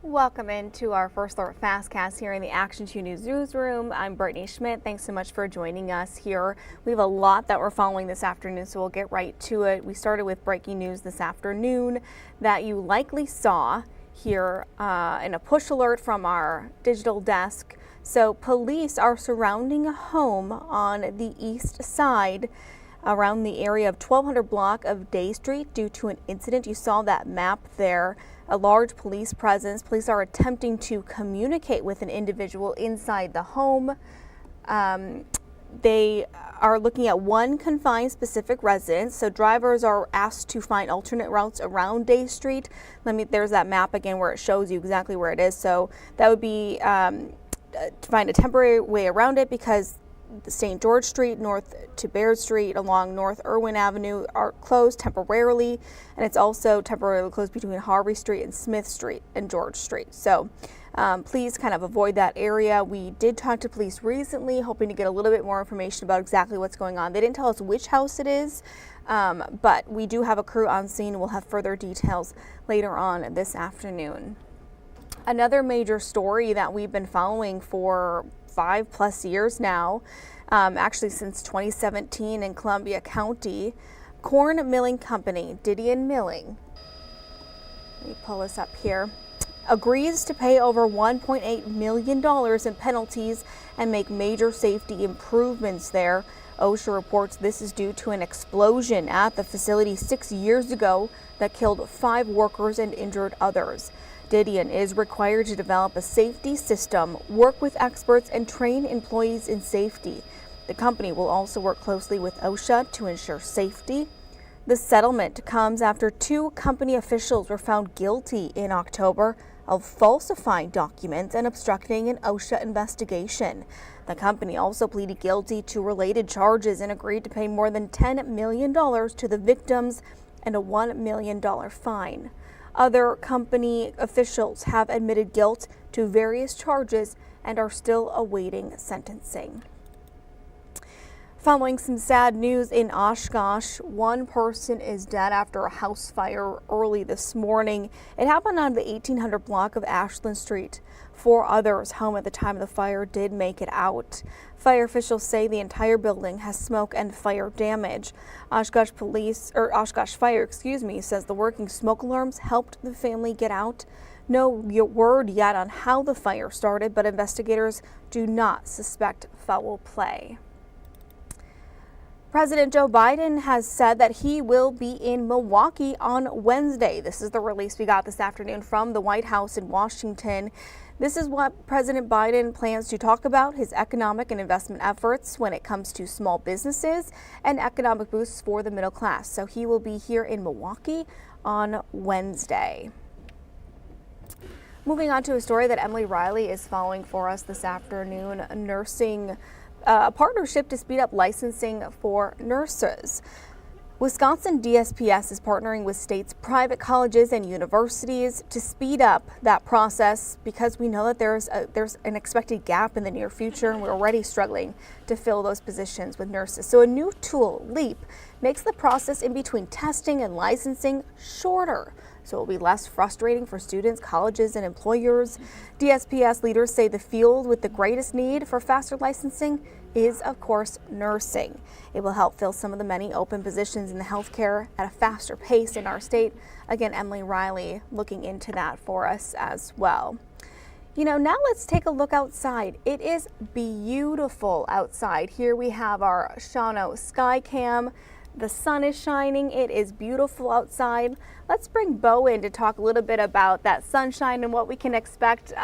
Welcome into our First Alert Fastcast here in the Action 2 News newsroom. I'm Brittany Schmidt. Thanks so much for joining us here. We have a lot that we're following this afternoon, so we'll get right to it. We started with breaking news this afternoon that you likely saw here in a push alert from our digital desk. So police are surrounding a home on the east side around the area of 1200 block of Day Street due to an incident. You saw that map there. A large police presence. Police are attempting to communicate with an individual inside the home. They are looking at one confined specific residence. So drivers are asked to find alternate routes around Day Street. There's that map again where it shows you exactly where it is. So that would be to find a temporary way around it because St. George Street, North to Baird Street, along North Irwin Avenue are closed temporarily, and it's also temporarily closed between Harvey Street and Smith Street and George Street. So please kind of avoid that area. We did talk to police recently, hoping to get a little bit more information about exactly what's going on. They didn't tell us which house it is, but we do have a crew on scene, and we'll have further details later on this afternoon. Another major story that we've been following for 5+ years now, actually since 2017 in Columbia County, corn milling company Didion Milling, let me pull this up here, agrees to pay over $1.8 million in penalties and make major safety improvements there. OSHA reports this is due to an explosion at the facility 6 years ago that killed 5 workers and injured others. Didion is required to develop a safety system, work with experts, and train employees in safety. The company will also work closely with OSHA to ensure safety. The settlement comes after 2 company officials were found guilty in October of falsifying documents and obstructing an OSHA investigation. The company also pleaded guilty to related charges and agreed to pay more than $10 million to the victims and a $1 million fine. Other company officials have admitted guilt to various charges and are still awaiting sentencing. Following some sad news in Oshkosh, one person is dead after a house fire early this morning. It happened on the 1800 block of Ashland Street. 4 others home at the time of the fire did make it out. Fire officials say the entire building has smoke and fire damage. Oshkosh Fire, says the working smoke alarms helped the family get out. No word yet on how the fire started, but investigators do not suspect foul play. President Joe Biden has said that he will be in Milwaukee on Wednesday. This is the release we got this afternoon from the White House in Washington. This is what President Biden plans to talk about, his economic and investment efforts when it comes to small businesses and economic boosts for the middle class. So he will be here in Milwaukee on Wednesday. Moving on to a story that Emily Riley is following for us this afternoon, a partnership to speed up licensing for nurses. Wisconsin DSPS is partnering with state's private colleges and universities to speed up that process because we know that there's an expected gap in the near future, and we're already struggling to fill those positions with nurses. So a new tool, LEAP, makes the process in between testing and licensing shorter. So it will be less frustrating for students, colleges, and employers. DSPS leaders say the field with the greatest need for faster licensing is, of course, nursing. It will help fill some of the many open positions in the healthcare at a faster pace in our state. Again, Emily Riley looking into that for us as well. Now let's take a look outside. It is beautiful outside. Here we have our Shawano Sky Cam. The sun is shining. It is beautiful outside. Let's bring Bo in to talk a little bit about that sunshine and what we can expect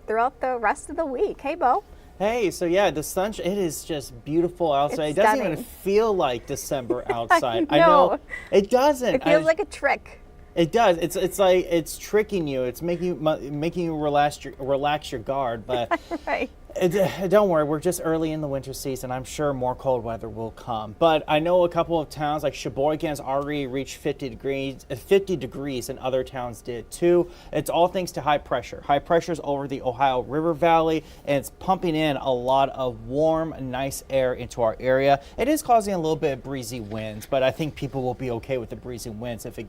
throughout the rest of the week. Hey, Bo. Hey, so yeah, the sunshine, it is just beautiful outside. It doesn't even feel like December outside. I know. It doesn't. It feels like a trick. It does. It's like it's tricking you. It's making you relax your guard. But right. Don't worry, we're just early in the winter season. I'm sure more cold weather will come. But I know a couple of towns like Sheboygan's already reached 50 degrees, and other towns did too. It's all thanks to high pressure. High pressure is over the Ohio River Valley, and it's pumping in a lot of warm, nice air into our area. It is causing a little bit of breezy winds, but I think people will be okay with the breezy winds if it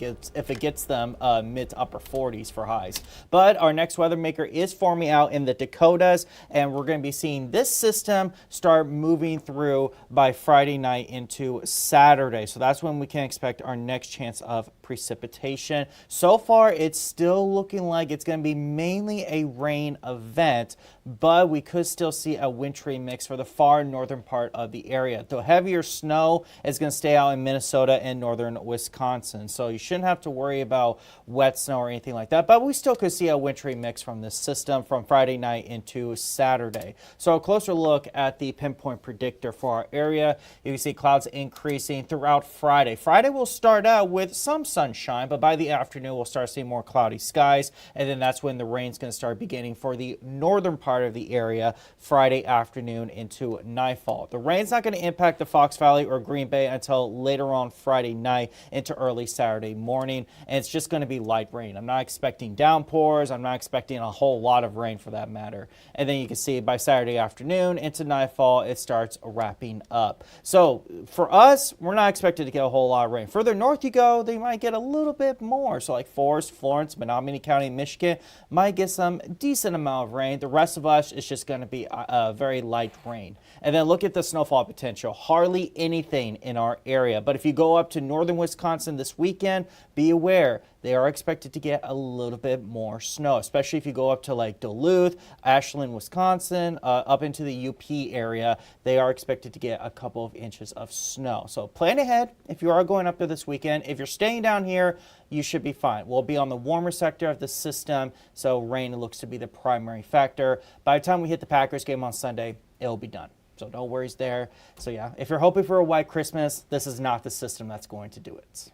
gets them mid to upper 40s for highs. But our next weather maker is forming out in the Dakotas, and we're going to be seeing this system start moving through by Friday night into Saturday. So that's when we can expect our next chance of precipitation. So far, it's still looking like it's going to be mainly a rain event, but we could still see a wintry mix for the far northern part of the area. The heavier snow is going to stay out in Minnesota and northern Wisconsin, so you shouldn't have to worry about wet snow or anything like that, but we still could see a wintry mix from this system from Friday night into Saturday. So a closer look at the pinpoint predictor for our area. You can see clouds increasing throughout Friday. Friday will start out with some sunshine, but by the afternoon we'll start seeing more cloudy skies, and then that's when the rain's going to start beginning for the northern part of the area Friday afternoon into nightfall. The rain's not going to impact the Fox Valley or Green Bay until later on Friday night into early Saturday morning, and it's just going to be light rain. I'm not expecting downpours. I'm not expecting a whole lot of rain for that matter. And then you can see by Saturday afternoon into nightfall, it starts wrapping up. So for us, we're not expected to get a whole lot of rain. Further north you go, they might get a little bit more. So like Forest, Florence, Menominee County, Michigan might get some decent amount of rain. The rest of us, it's just going to be a very light rain. And then look at the snowfall potential. Hardly anything in our area. But if you go up to northern Wisconsin this weekend, be aware they are expected to get a little bit more snow, especially if you go up to like Duluth, Ashland, Wisconsin, up into the UP area. They are expected to get a couple of inches of snow. So plan ahead if you are going up there this weekend. If you're staying down here, you should be fine. We'll be on the warmer sector of the system, so rain looks to be the primary factor. By the time we hit the Packers game on Sunday, it'll be done. So no worries there. So yeah, if you're hoping for a white Christmas, this is not the system that's going to do it.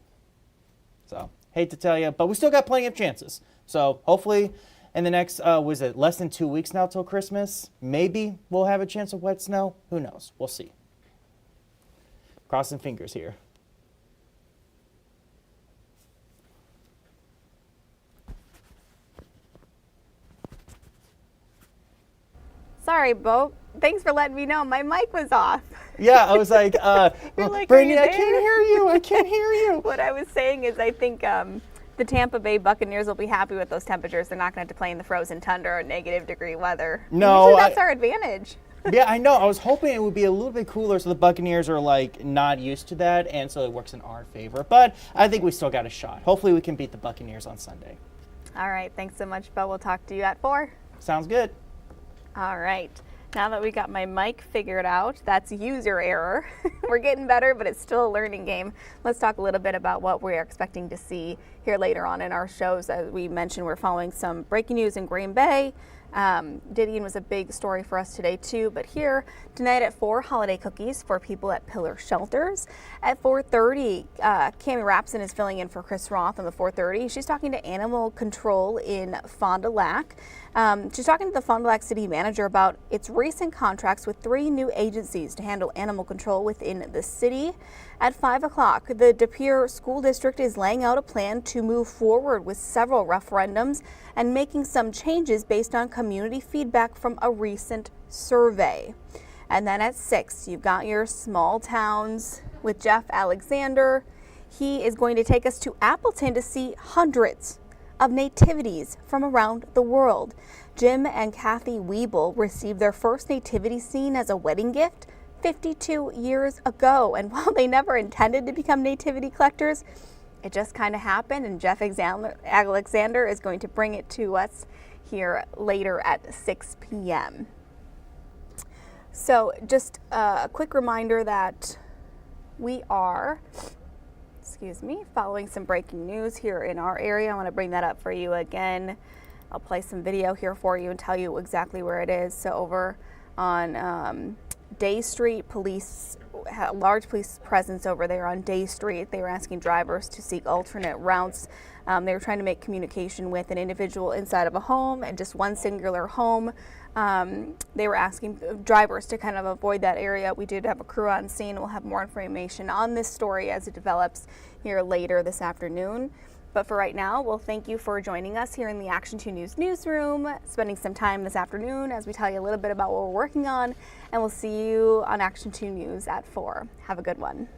So hate to tell you, but we still got plenty of chances. So hopefully in the next, less than 2 weeks now till Christmas? Maybe we'll have a chance of wet snow. Who knows? We'll see. Crossing fingers here. Sorry, Bo. Thanks for letting me know. My mic was off. Yeah, I was like, like, Brittany, I can't hear you. I can't hear you. What I was saying is I think the Tampa Bay Buccaneers will be happy with those temperatures. They're not going to have to play in the frozen tundra or negative-degree weather. No. Usually that's our advantage. Yeah, I know. I was hoping it would be a little bit cooler so the Buccaneers are like not used to that, and so it works in our favor. But I think we still got a shot. Hopefully we can beat the Buccaneers on Sunday. All right. Thanks so much, Bo. We'll talk to you at 4. Sounds good. All right. Now that we got my mic figured out, that's user error. We're getting better, but it's still a learning game. Let's talk a little bit about what we're expecting to see here later on in our shows. As we mentioned, we're following some breaking news in Green Bay. Didion was a big story for us today too, but here tonight at 4, holiday cookies for people at Pillar Shelters. At 4:30, Cammie Rapson is filling in for Chris Roth on the 4:30. She's talking to Animal Control in Fond du Lac. She's talking to the Fond du Lac City Manager about its recent contracts with 3 new agencies to handle animal control within the city. At 5 o'clock, the De Pere School District is laying out a plan to move forward with several referendums and making some changes based on community feedback from a recent survey. And then at 6, you've got your small towns with Jeff Alexander. He is going to take us to Appleton to see hundreds of nativities from around the world. Jim and Kathy Wiebel received their first nativity scene as a wedding gift 52 years ago. And while they never intended to become nativity collectors, it just kind of happened, and Jeff Alexander is going to bring it to us here later at 6 p.m. So just a quick reminder that we are, following some breaking news here in our area. I want to bring that up for you again. I'll play some video here for you and tell you exactly where it is. So over on Day Street, police, large police presence over there on Day Street. They were asking drivers to seek alternate routes They were trying to make communication with an individual inside of a home and just one singular home. They were asking drivers to kind of avoid that area. We did have a crew on scene. We'll have more information on this story as it develops here later this afternoon. But for right now, we'll thank you for joining us here in the Action 2 News newsroom, spending some time this afternoon as we tell you a little bit about what we're working on, and we'll see you on Action 2 News at 4. Have a good one.